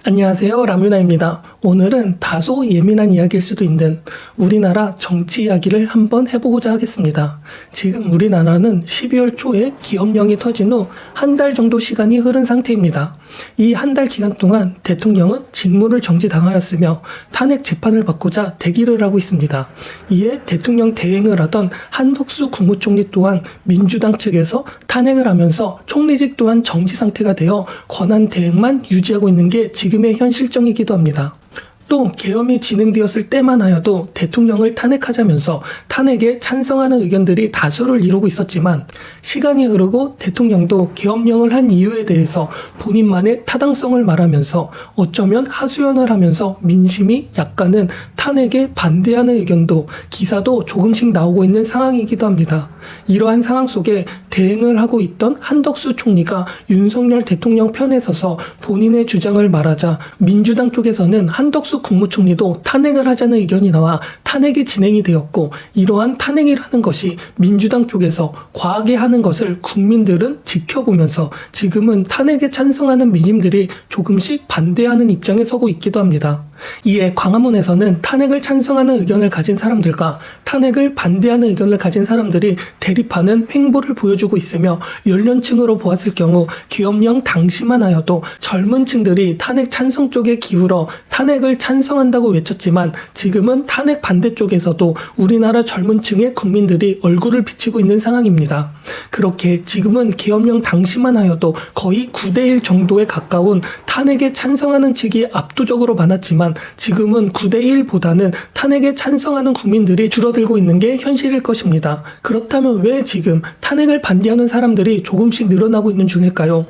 안녕하세요, 라뮤나입니다. 오늘은 다소 예민한 이야기일 수도 있는 우리나라 정치 이야기를 한번 해보고자 하겠습니다. 지금 우리나라는 12월 초에 기업령이 터진 후 한 달 정도 시간이 흐른 상태입니다. 이 한 달 기간 동안 대통령은 직무를 정지당하였으며 탄핵 재판을 받고자 대기를 하고 있습니다. 이에 대통령 대행을 하던 한덕수 국무총리 또한 민주당 측에서 탄핵을 하면서 총리직 또한 정지 상태가 되어 권한 대행만 유지하고 있는 게 지금의 현 실정이기도 합니다. 또 계엄이 진행되었을 때만 하여도 대통령을 탄핵하자면서 탄핵에 찬성하는 의견들이 다수를 이루고 있었지만 시간이 흐르고 대통령도 계엄령을 한 이유에 대해서 본인만의 타당성을 말하면서 어쩌면 하소연을 하면서 민심이 약간은 탄핵에 반대하는 의견도 기사도 조금씩 나오고 있는 상황이기도 합니다. 이러한 상황 속에 대행을 하고 있던 한덕수 총리가 윤석열 대통령 편에 서서 본인의 주장을 말하자 민주당 쪽에서는 한덕수 국무총리도 탄핵을 하자는 의견이 나와 탄핵이 진행이 되었고, 이러한 탄핵이라는 것이 민주당 쪽에서 과하게 하는 것을 국민들은 지켜보면서 지금은 탄핵에 찬성하는 민심들이 조금씩 반대하는 입장에 서고 있기도 합니다. 이에 광화문에서는 탄핵을 찬성하는 의견을 가진 사람들과 탄핵을 반대하는 의견을 가진 사람들이 대립하는 횡보를 보여주고 있으며, 연령층으로 보았을 경우 계엄령 당시만 하여도 젊은 층들이 탄핵 찬성 쪽에 기울어 탄핵을 찬성한다고 외쳤지만 지금은 탄핵 반대 쪽에서도 우리나라 젊은 층의 국민들이 얼굴을 비치고 있는 상황입니다. 그렇게 지금은 계엄령 당시만 하여도 거의 9대1 정도에 가까운 탄핵에 찬성하는 측이 압도적으로 많았지만 지금은 9대1보다는 탄핵에 찬성하는 국민들이 줄어들고 있는 게 현실일 것입니다. 그렇다면 왜 지금 탄핵을 반대하는 사람들이 조금씩 늘어나고 있는 중일까요?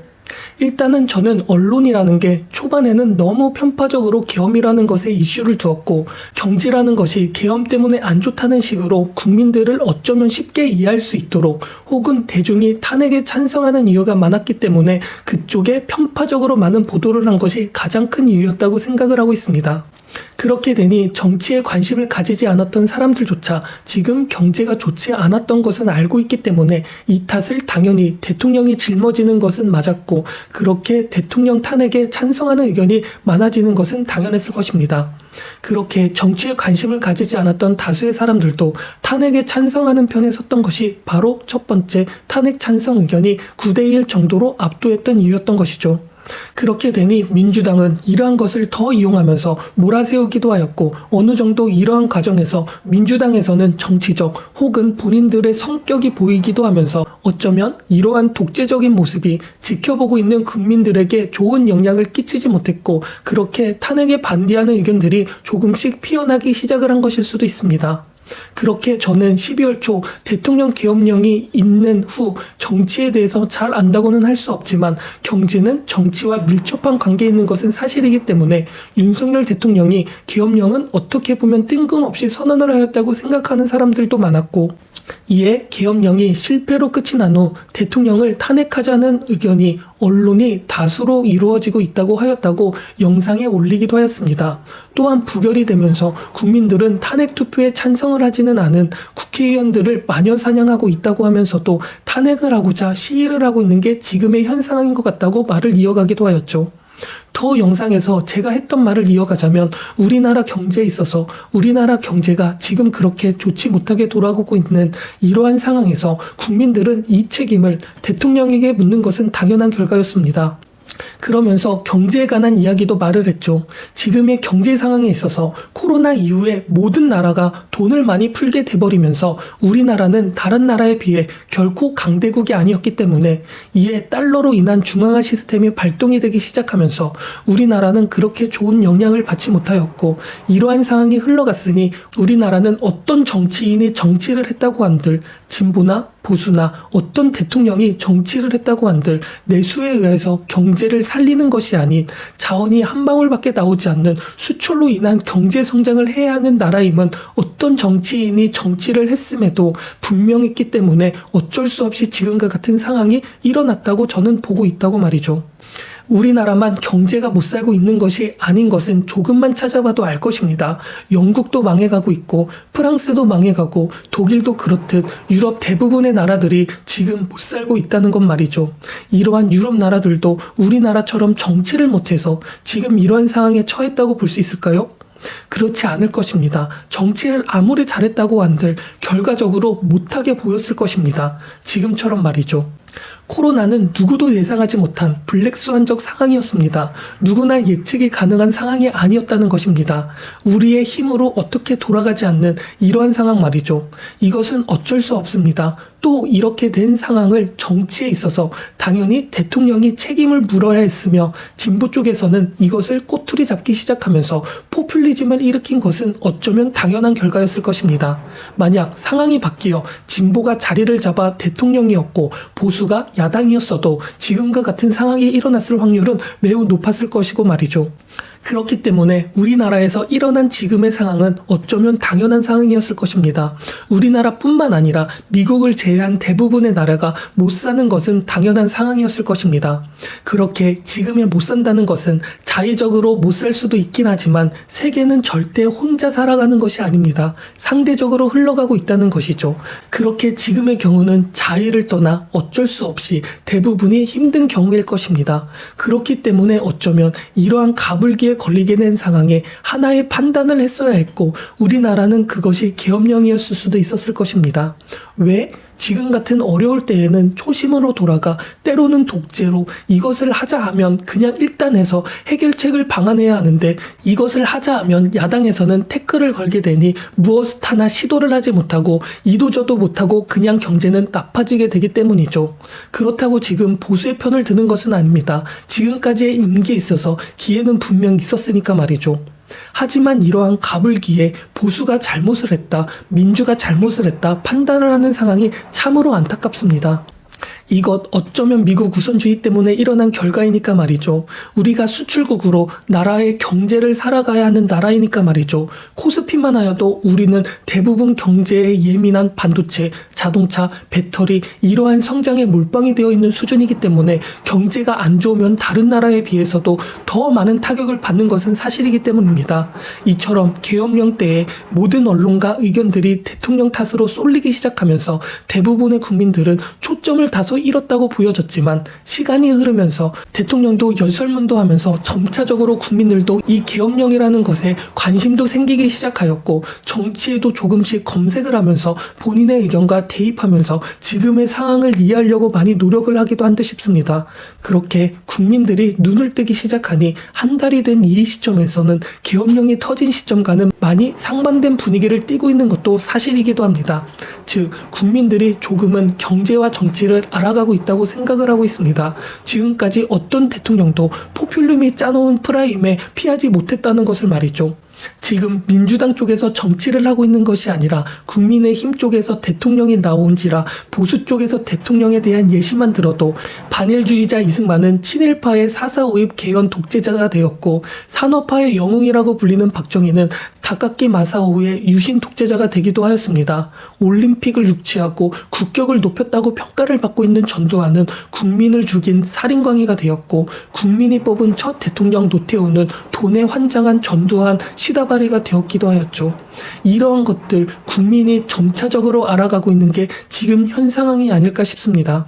일단은 저는 언론이라는 게 초반에는 너무 편파적으로 계엄이라는 것에 이슈를 두었고, 경제라는 것이 계엄 때문에 안 좋다는 식으로 국민들을 어쩌면 쉽게 이해할 수 있도록, 혹은 대중이 탄핵에 찬성하는 이유가 많았기 때문에 그쪽에 편파적으로 많은 보도를 한 것이 가장 큰 이유였다고 생각을 하고 있습니다. 그렇게 되니 정치에 관심을 가지지 않았던 사람들조차 지금 경제가 좋지 않았던 것은 알고 있기 때문에 이 탓을 당연히 대통령이 짊어지는 것은 맞았고, 그렇게 대통령 탄핵에 찬성하는 의견이 많아지는 것은 당연했을 것입니다. 그렇게 정치에 관심을 가지지 않았던 다수의 사람들도 탄핵에 찬성하는 편에 섰던 것이 바로 첫 번째 탄핵 찬성 의견이 9대1 정도로 압도했던 이유였던 것이죠. 그렇게 되니 민주당은 이러한 것을 더 이용하면서 몰아세우기도 하였고, 어느 정도 이러한 과정에서 민주당에서는 정치적 혹은 본인들의 성격이 보이기도 하면서 어쩌면 이러한 독재적인 모습이 지켜보고 있는 국민들에게 좋은 영향을 끼치지 못했고, 그렇게 탄핵에 반대하는 의견들이 조금씩 피어나기 시작을 한 것일 수도 있습니다. 그렇게 저는 12월 초 대통령 계엄령이 있는 후 정치에 대해서 잘 안다고는 할 수 없지만 경제는 정치와 밀접한 관계에 있는 것은 사실이기 때문에 윤석열 대통령이 계엄령은 어떻게 보면 뜬금없이 선언을 하였다고 생각하는 사람들도 많았고, 이에 계엄령이 실패로 끝이 난 후 대통령을 탄핵하자는 의견이 언론이 다수로 이루어지고 있다고 하였다고 영상에 올리기도 하였습니다. 또한 부결이 되면서 국민들은 탄핵 투표에 찬성을 하지는 않은 국회의원들을 마녀사냥하고 있다고 하면서도 탄핵을 하고자 시위를 하고 있는 게 지금의 현 상황인 것 같다고 말을 이어가기도 하였죠. 더 영상에서 제가 했던 말을 이어가자면, 우리나라 경제에 있어서 우리나라 경제가 지금 그렇게 좋지 못하게 돌아가고 있는 이러한 상황에서 국민들은 이 책임을 대통령에게 묻는 것은 당연한 결과였습니다. 그러면서 경제에 관한 이야기도 말을 했죠. 지금의 경제 상황에 있어서 코로나 이후에 모든 나라가 돈을 많이 풀게 돼버리면서 우리나라는 다른 나라에 비해 결코 강대국이 아니었기 때문에, 이에 달러로 인한 중앙화 시스템이 발동이 되기 시작하면서 우리나라는 그렇게 좋은 영향을 받지 못하였고, 이러한 상황이 흘러갔으니 우리나라는 어떤 정치인이 정치를 했다고 한들, 진보나 보수나 어떤 대통령이 정치를 했다고 한들 내수에 의해서 경제를 살리는 것이 아닌 자원이 한 방울밖에 나오지 않는 수출로 인한 경제 성장을 해야 하는 나라임은 어떤 정치인이 정치를 했음에도 분명했기 때문에 어쩔 수 없이 지금과 같은 상황이 일어났다고 저는 보고 있다고 말이죠. 우리나라만 경제가 못 살고 있는 것이 아닌 것은 조금만 찾아봐도 알 것입니다. 영국도 망해가고 있고 프랑스도 망해가고 독일도 그렇듯 유럽 대부분의 나라들이 지금 못 살고 있다는 것 말이죠. 이러한 유럽 나라들도 우리나라처럼 정치를 못해서 지금 이러한 상황에 처했다고 볼 수 있을까요? 그렇지 않을 것입니다. 정치를 아무리 잘했다고 한들 결과적으로 못하게 보였을 것입니다. 지금처럼 말이죠. 코로나는 누구도 예상하지 못한 블랙스완적 상황이었습니다. 누구나 예측이 가능한 상황이 아니었다는 것입니다. 우리의 힘으로 어떻게 돌아가지 않는 이러한 상황 말이죠. 이것은 어쩔 수 없습니다. 또 이렇게 된 상황을 정치에 있어서 당연히 대통령이 책임을 물어야 했으며 진보 쪽에서는 이것을 꼬투리 잡기 시작하면서 포퓰리즘을 일으킨 것은 어쩌면 당연한 결과였을 것입니다. 만약 상황이 바뀌어 진보가 자리를 잡아 대통령이었고 보수가 야당이었어도 지금과 같은 상황이 일어났을 확률은 매우 높았을 것이고 말이죠. 그렇기 때문에 우리나라에서 일어난 지금의 상황은 어쩌면 당연한 상황이었을 것입니다. 우리나라뿐만 아니라 미국을 제외한 대부분의 나라가 못 사는 것은 당연한 상황이었을 것입니다. 그렇게 지금에 못 산다는 것은 자의적으로 못 살 수도 있긴 하지만 세계는 절대 혼자 살아가는 것이 아닙니다. 상대적으로 흘러가고 있다는 것이죠. 그렇게 지금의 경우는 자의를 떠나 어쩔 수 없이 대부분이 힘든 경우일 것입니다. 그렇기 때문에 어쩌면 이러한 가불기에 걸리게 된 상황에 하나의 판단을 했어야 했고 우리나라는 그것이 계엄령이었을 수도 있었을 것입니다. 왜? 지금 같은 어려울 때에는 초심으로 돌아가 때로는 독재로 이것을 하자 하면 그냥 일단 해서 해결책을 방안해야 하는데 이것을 하자 하면 야당에서는 태클을 걸게 되니 무엇 하나 시도를 하지 못하고 이도저도 못하고 그냥 경제는 나빠지게 되기 때문이죠. 그렇다고 지금 보수의 편을 드는 것은 아닙니다. 지금까지의 임기에 있어서 기회는 분명 있었으니까 말이죠. 하지만 이러한 가불기에 보수가 잘못을 했다, 민주가 잘못을 했다 판단을 하는 상황이 참으로 안타깝습니다. 이것 어쩌면 미국 우선주의 때문에 일어난 결과이니까 말이죠. 우리가 수출국으로 나라의 경제를 살아가야 하는 나라이니까 말이죠. 코스피만 하여도 우리는 대부분 경제에 예민한 반도체, 자동차, 배터리 이러한 성장에 몰빵이 되어 있는 수준이기 때문에 경제가 안 좋으면 다른 나라에 비해서도 더 많은 타격을 받는 것은 사실이기 때문입니다. 이처럼 계엄령 때에 모든 언론과 의견들이 대통령 탓으로 쏠리기 시작하면서 대부분의 국민들은 초점을 다소 잃었다고 보여졌지만 시간이 흐르면서 대통령도 연설문도 하면서 점차적으로 국민들도 이 계엄령이라는 것에 관심도 생기기 시작하였고 정치에도 조금씩 검색을 하면서 본인의 의견과 대입하면서 지금의 상황을 이해하려고 많이 노력을 하기도 한 듯 싶습니다. 그렇게 국민들이 눈을 뜨기 시작하니 한 달이 된 이 시점에서는 계엄령이 터진 시점과는 많이 상반된 분위기를 띠고 있는 것도 사실이기도 합니다. 즉 국민들이 조금은 경제와 정치를 알아가고 있다고 생각을 하고 있습니다. 지금까지 어떤 대통령도 포퓰리즘이 짜놓은 프라임에 피하지 못했다는 것을 말이죠. 지금 민주당 쪽에서 정치를 하고 있는 것이 아니라 국민의힘 쪽에서 대통령이 나온지라 보수 쪽에서 대통령에 대한 예시만 들어도 반일주의자 이승만은 친일파의 4.4.5입 개헌 독재자가 되었고 산업화의 영웅이라고 불리는 박정희는 다카키 마사오의 유신 독재자가 되기도 하였습니다. 올림픽을 유치하고 국격을 높였다고 평가를 받고 있는 전두환은 국민을 죽인 살인광이가 되었고 국민이 뽑은 첫 대통령 노태우는 돈에 환장한 전두환 시다바리가 되었기도 하였죠. 이러한 것들 국민이 점차적으로 알아가고 있는 게 지금 현 상황이 아닐까 싶습니다.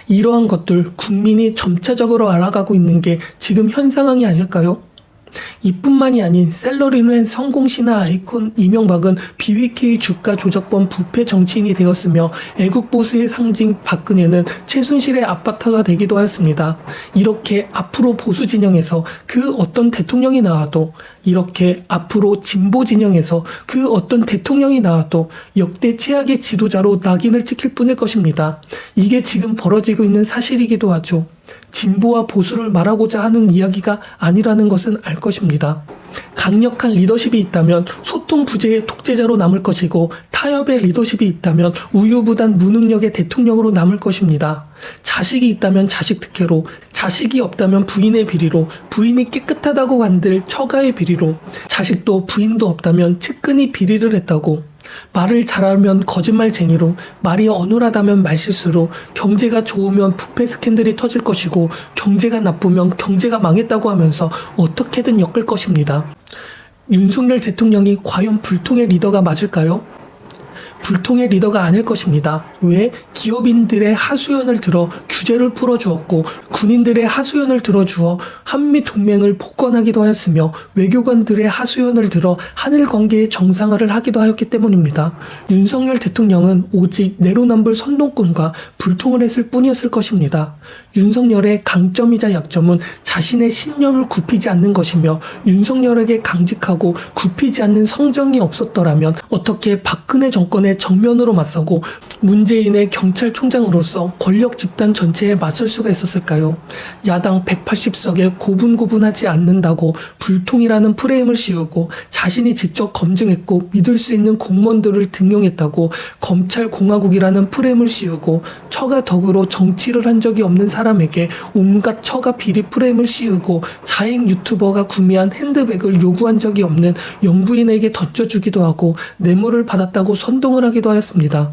이러한 것들 국민이 점차적으로 알아가고 있는 게 지금 현 상황이 아닐까요? 이뿐만이 아닌 셀러리맨 성공신화 아이콘 이명박은 BBK 주가 조작범 부패 정치인이 되었으며 애국보수의 상징 박근혜는 최순실의 아바타가 되기도 하였습니다. 이렇게 앞으로 보수 진영에서 그 어떤 대통령이 나와도 이렇게 앞으로 진보 진영에서 그 어떤 대통령이 나와도 역대 최악의 지도자로 낙인을 찍힐 뿐일 것입니다. 이게 지금 벌어지고 있는 사실이기도 하죠. 진보와 보수를 말하고자 하는 이야기가 아니라는 것은 알 것입니다. 강력한 리더십이 있다면 소통 부재의 독재자로 남을 것이고 타협의 리더십이 있다면 우유부단 무능력의 대통령으로 남을 것입니다. 자식이 있다면 자식 특혜로, 자식이 없다면 부인의 비리로, 부인이 깨끗하다고 한들 처가의 비리로, 자식도 부인도 없다면 측근이 비리를 했다고, 말을 잘하면 거짓말쟁이로, 말이 어눌하다면 말실수로, 경제가 좋으면 부패 스캔들이 터질 것이고 경제가 나쁘면 경제가 망했다고 하면서 어떻게든 엮을 것입니다. 윤석열 대통령이 과연 불통의 리더가 맞을까요? 불통의 리더가 아닐 것입니다. 왜? 기업인들의 하소연을 들어 규제를 풀어주었고 군인들의 하소연을 들어주어 한미동맹을 복권하기도 하였으며 외교관들의 하소연을 들어 한일 관계의 정상화를 하기도 하였기 때문입니다. 윤석열 대통령은 오직 내로남불 선동꾼과 불통을 했을 뿐이었을 것입니다. 윤석열의 강점이자 약점은 자신의 신념을 굽히지 않는 것이며 윤석열에게 강직하고 굽히지 않는 성정이 없었더라면 어떻게 박근혜 정권의 정면으로 맞서고 문재인의 경찰총장으로서 권력 집단 전체에 맞설 수가 있었을까요? 야당 180석에 고분고분하지 않는다고 불통이라는 프레임을 씌우고 자신이 직접 검증했고 믿을 수 있는 공무원들을 등용했다고 검찰공화국이라는 프레임을 씌우고 처가 덕으로 정치를 한 적이 없는 사람에게 온갖 처가 비리 프레임을 씌우고 자행 유튜버가 구매한 핸드백을 요구한 적이 없는 영부인에게 던져주기도 하고 뇌물을 받았다고 선동을 하기도 하였습니다.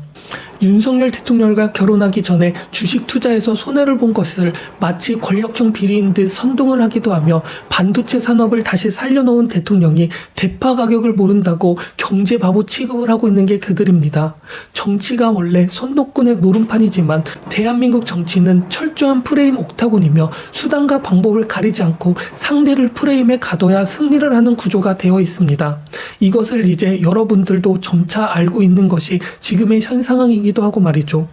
윤석열 대통령과 결혼하기 전에 주식 투자에서 손해를 본 것을 마치 권력형 비리인 듯 선동을 하기도 하며 반도체 산업을 다시 살려놓은 대통령이 대파 가격을 모른다고 경제 바보 취급을 하고 있는 게 그들입니다. 정치가 원래 선동꾼의 노름판이지만 대한민국 정치는 철저한 프레임 옥타곤이며 수단과 방법을 가리지 않고 상대를 프레임에 가둬야 승리를 하는 구조가 되어 있습니다. 이것을 이제 여러분들도 점차 알고 있는 것이 지금의 현 상황이기도 하고 말이죠.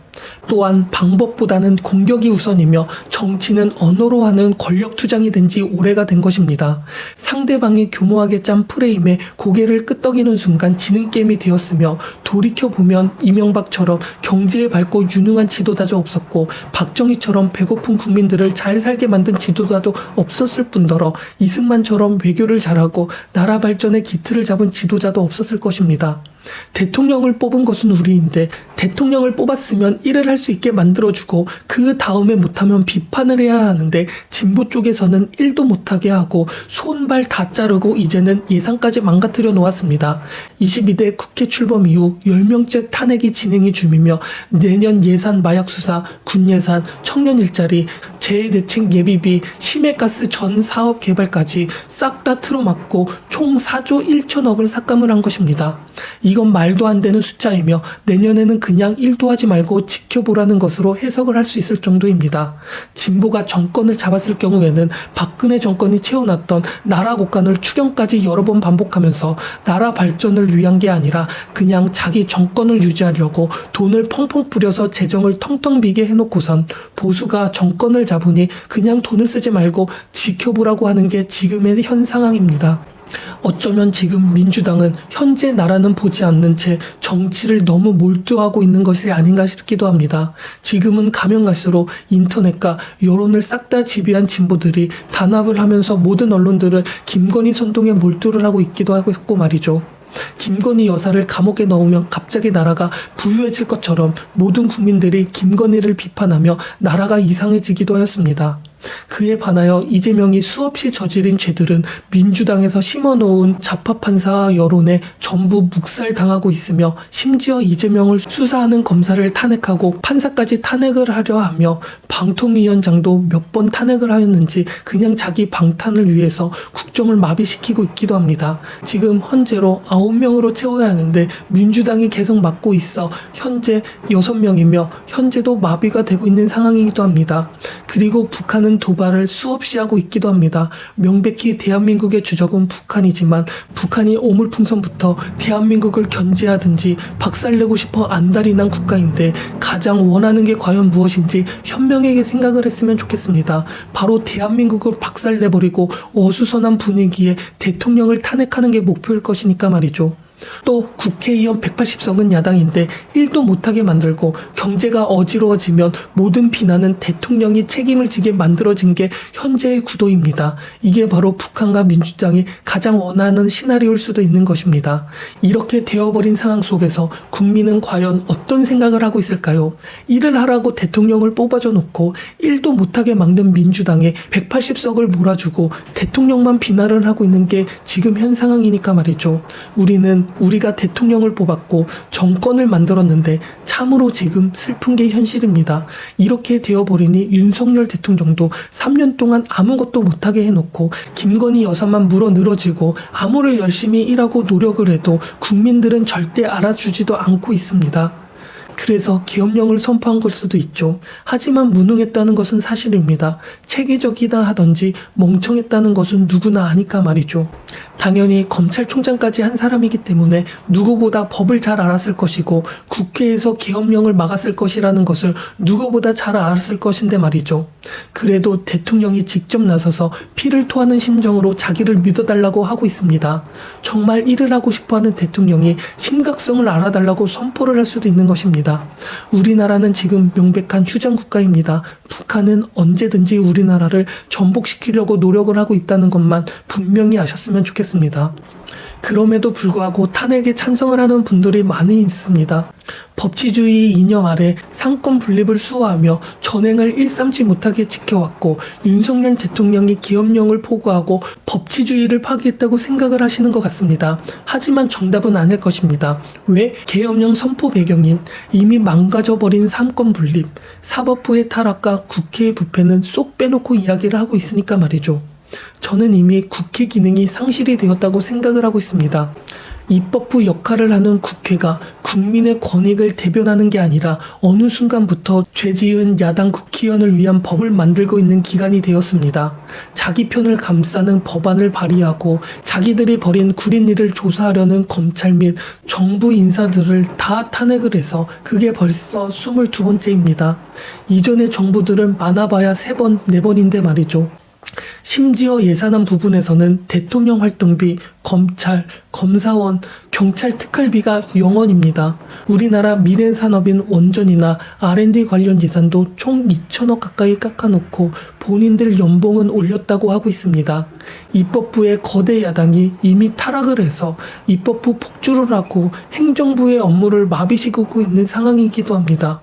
또한 방법보다는 공격이 우선이며 정치는 언어로 하는 권력 투쟁이 된 지 오래가 된 것입니다. 상대방이 교모하게 짠 프레임에 고개를 끄덕이는 순간 지는 게임이 되었으며 돌이켜보면 이명박처럼 경제에 밝고 유능한 지도자도 없었고 박정희처럼 배고픈 국민들을 잘 살게 만든 지도자도 없었을 뿐더러 이승만처럼 외교를 잘하고 나라 발전의 기틀을 잡은 지도자도 없었을 것입니다. 대통령을 뽑은 것은 우리인데 대통령을 뽑았으면 일을 할 수 있게 만들어주고 그 다음에 못하면 비판을 해야 하는데 진보 쪽에서는 일도 못하게 하고 손발 다 자르고 이제는 예산까지 망가뜨려 놓았습니다. 22대 국회 출범 이후 10명째 탄핵이 진행이 중이며 내년 예산 마약 수사, 군 예산, 청년 일자리, 재해대책 예비비, 심해가스 전 사업 개발까지 싹 다 틀어막고 총 4조 1천억을 삭감을 한 것입니다. 이건 말도 안 되는 숫자이며 내년에는 그냥 일도 하지 말고 지켜보라는 것으로 해석을 할 수 있을 정도입니다. 진보가 정권을 잡았을 경우에는 박근혜 정권이 채워놨던 나라 곳간을 추경까지 여러 번 반복하면서 나라 발전을 위한 게 아니라 그냥 자기 정권을 유지하려고 돈을 펑펑 뿌려서 재정을 텅텅 비게 해놓고선 보수가 정권을 잡으니 그냥 돈을 쓰지 말고 지켜보라고 하는 게 지금의 현 상황입니다. 어쩌면 지금 민주당은 현재 나라는 보지 않는 채 정치를 너무 몰두하고 있는 것이 아닌가 싶기도 합니다. 지금은 가면 갈수록 인터넷과 여론을 싹 다 지배한 진보들이 단합을 하면서 모든 언론들을 김건희 선동에 몰두를 하고 있기도 하고 있고 말이죠. 김건희 여사를 감옥에 넣으면 갑자기 나라가 부유해질 것처럼 모든 국민들이 김건희를 비판하며 나라가 이상해지기도 하였습니다. 그에 반하여 이재명이 수없이 저지른 죄들은 민주당에서 심어놓은 좌파 판사와 여론에 전부 묵살당하고 있으며 심지어 이재명을 수사하는 검사를 탄핵하고 판사까지 탄핵을 하려 하며 방통위원장도 몇 번 탄핵을 하였는지 그냥 자기 방탄을 위해서 국정을 마비시키고 있기도 합니다. 지금 헌재로 9명으로 채워야 하는데 민주당이 계속 맡고 있어 현재 6명이며 현재도 마비가 되고 있는 상황이기도 합니다. 그리고 북한은 도발을 수없이 하고 있기도 합니다. 명백히 대한민국의 주적은 북한이지만 북한이 오물풍선부터 대한민국을 견제하든지 박살내고 싶어 안달이 난 국가인데 가장 원하는 게 과연 무엇인지 현명하게 생각을 했으면 좋겠습니다. 바로 대한민국을 박살내버리고 어수선한 분위기에 대통령을 탄핵하는 게 목표일 것이니까 말이죠. 또 국회의원 180석은 야당인데 일도 못하게 만들고 경제가 어지러워지면 모든 비난은 대통령이 책임을 지게 만들어진 게 현재의 구도입니다. 이게 바로 북한과 민주당이 가장 원하는 시나리오일 수도 있는 것입니다. 이렇게 되어버린 상황 속에서 국민은 과연 어떤 생각을 하고 있을까요? 일을 하라고 대통령을 뽑아줘 놓고 일도 못하게 막는 민주당에 180석을 몰아주고 대통령만 비난을 하고 있는 게 지금 현 상황이니까 말이죠. 우리는 우리가 대통령을 뽑았고 정권을 만들었는데 참으로 지금 슬픈 게 현실입니다. 이렇게 되어버리니 윤석열 대통령도 3년 동안 아무것도 못하게 해놓고 김건희 여사만 물어 늘어지고 아무리 열심히 일하고 노력을 해도 국민들은 절대 알아주지도 않고 있습니다. 그래서 계엄령을 선포한 걸 수도 있죠. 하지만 무능했다는 것은 사실입니다. 체계적이다 하던지 멍청했다는 것은 누구나 아니까 말이죠. 당연히 검찰총장까지 한 사람이기 때문에 누구보다 법을 잘 알았을 것이고 국회에서 계엄령을 막았을 것이라는 것을 누구보다 잘 알았을 것인데 말이죠. 그래도 대통령이 직접 나서서 피를 토하는 심정으로 자기를 믿어달라고 하고 있습니다. 정말 일을 하고 싶어하는 대통령이 심각성을 알아달라고 선포를 할 수도 있는 것입니다. 우리나라는 지금 명백한 휴전국가입니다. 북한은 언제든지 우리나라를 전복시키려고 노력을 하고 있다는 것만 분명히 아셨으면 좋겠습니다. 그럼에도 불구하고 탄핵에 찬성을 하는 분들이 많이 있습니다. 법치주의 이념 아래 상권 분립을 수호하며 전행을 일삼지 못하게 지켜왔고 윤석열 대통령이 계엄령을 포고하고 법치주의를 파기했다고 생각을 하시는 것 같습니다. 하지만 정답은 아닐 것입니다. 왜? 계엄령 선포 배경인 이미 망가져버린 상권 분립, 사법부의 타락과 국회의 부패는 쏙 빼놓고 이야기를 하고 있으니까 말이죠. 저는 이미 국회 기능이 상실이 되었다고 생각을 하고 있습니다. 입법부 역할을 하는 국회가 국민의 권익을 대변하는 게 아니라 어느 순간부터 죄지은 야당 국회의원을 위한 법을 만들고 있는 기관이 되었습니다. 자기 편을 감싸는 법안을 발의하고 자기들이 벌인 구린 일을 조사하려는 검찰 및 정부 인사들을 다 탄핵을 해서 그게 벌써 22번째입니다. 이전의 정부들은 많아봐야 3번, 4번인데 말이죠. 심지어 예산안 부분에서는 대통령 활동비, 검찰, 검사원, 경찰 특활비가 0원입니다. 우리나라 미래산업인 원전이나 R&D 관련 예산도 총 2천억 가까이 깎아놓고 본인들 연봉은 올렸다고 하고 있습니다. 입법부의 거대 야당이 이미 타락을 해서 입법부 폭주를 하고 행정부의 업무를 마비시키고 있는 상황이기도 합니다.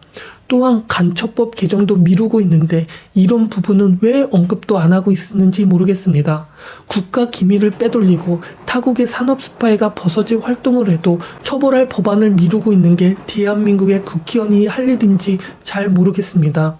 또한 간첩법 개정도 미루고 있는데 이런 부분은 왜 언급도 안 하고 있는지 모르겠습니다. 국가 기밀을 빼돌리고 타국의 산업 스파이가 벗어질 활동을 해도 처벌할 법안을 미루고 있는 게 대한민국의 국회의원이 할 일인지 잘 모르겠습니다.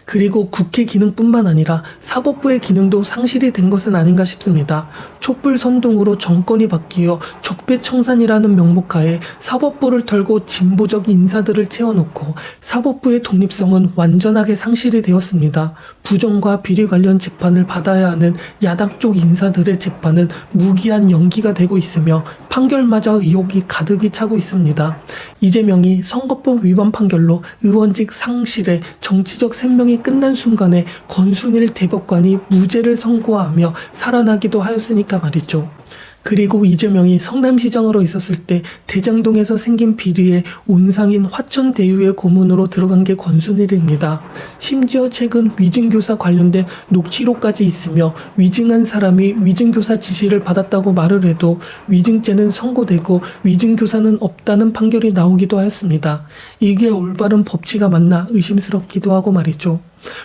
그리고 국회 기능뿐만 아니라 사법부의 기능도 상실이 된 것은 아닌가 싶습니다. 촛불 선동으로 정권이 바뀌어 적폐청산이라는 명목하에 사법부를 털고 진보적 인사들을 채워놓고 사법부의 독립성은 완전하게 상실이 되었습니다. 부정과 비리 관련 재판을 받아야 하는 야당 쪽 인사들의 재판은 무기한 연기가 되고 있으며 판결마저 의혹이 가득히 차고 있습니다. 이재명이 선거법 위반 판결로 의원직 상실에 정치적 생명이 끝난 순간에 권순일 대법관이 무죄를 선고하며 살아나기도 하였으니까 말이죠. 그리고 이재명이 성남시장으로 있었을 때 대장동에서 생긴 비리에 온상인 화천대유의 고문으로 들어간 게 권순일입니다. 심지어 최근 위증교사 관련된 녹취록까지 있으며 위증한 사람이 위증교사 지시를 받았다고 말을 해도 위증죄는 선고되고 위증교사는 없다는 판결이 나오기도 하였습니다. 이게 올바른 법치가 맞나 의심스럽기도 하고 말이죠.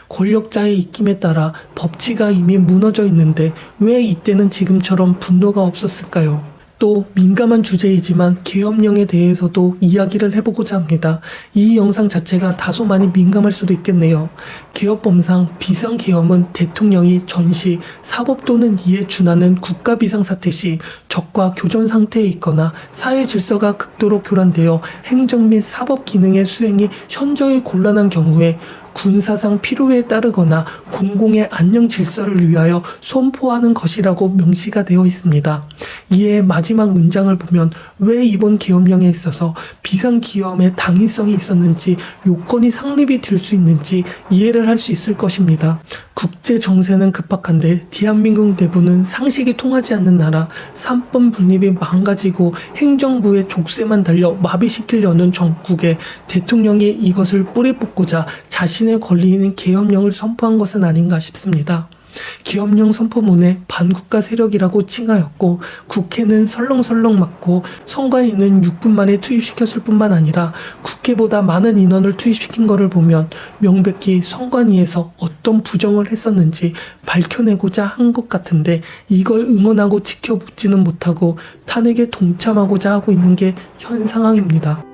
권력자의 입김에 따라 법치가 이미 무너져 있는데 왜 이때는 지금처럼 분노가 없었을까요? 또 민감한 주제이지만 계엄령에 대해서도 이야기를 해보고자 합니다. 이 영상 자체가 다소 많이 민감할 수도 있겠네요. 개업법상 비상계엄은 대통령이 전시, 사법 또는 이에 준하는 국가 비상사태 시 적과 교전 상태에 있거나 사회 질서가 극도로 교란되어 행정 및 사법 기능의 수행이 현저히 곤란한 경우에 군사상 필요에 따르거나 공공의 안녕 질서를 위하여 선포하는 것이라고 명시가 되어 있습니다. 이에 마지막 문장을 보면 왜 이번 계엄령에 있어서 비상계엄의 당위성이 있었는지 요건이 성립이 될 수 있는지 이해를 할 수 있을 것입니다. 국제 정세는 급박한데 대한민국 내부는 상식이 통하지 않는 나라, 삼권 분립이 망가지고 행정부의 족쇄만 달려 마비시키려는 정국에 대통령이 이것을 뿌리 뽑고자 자신의 권리 있는 계엄령을 선포한 것은 아닌가 싶습니다. 기업령 선포문에 반국가 세력이라고 칭하였고 국회는 설렁설렁 맞고 선관위는 6분 만에 투입시켰을 뿐만 아니라 국회보다 많은 인원을 투입시킨 것을 보면 명백히 선관위에서 어떤 부정을 했었는지 밝혀내고자 한 것 같은데 이걸 응원하고 지켜보지는 못하고 탄핵에 동참하고자 하고 있는 게 현 상황입니다.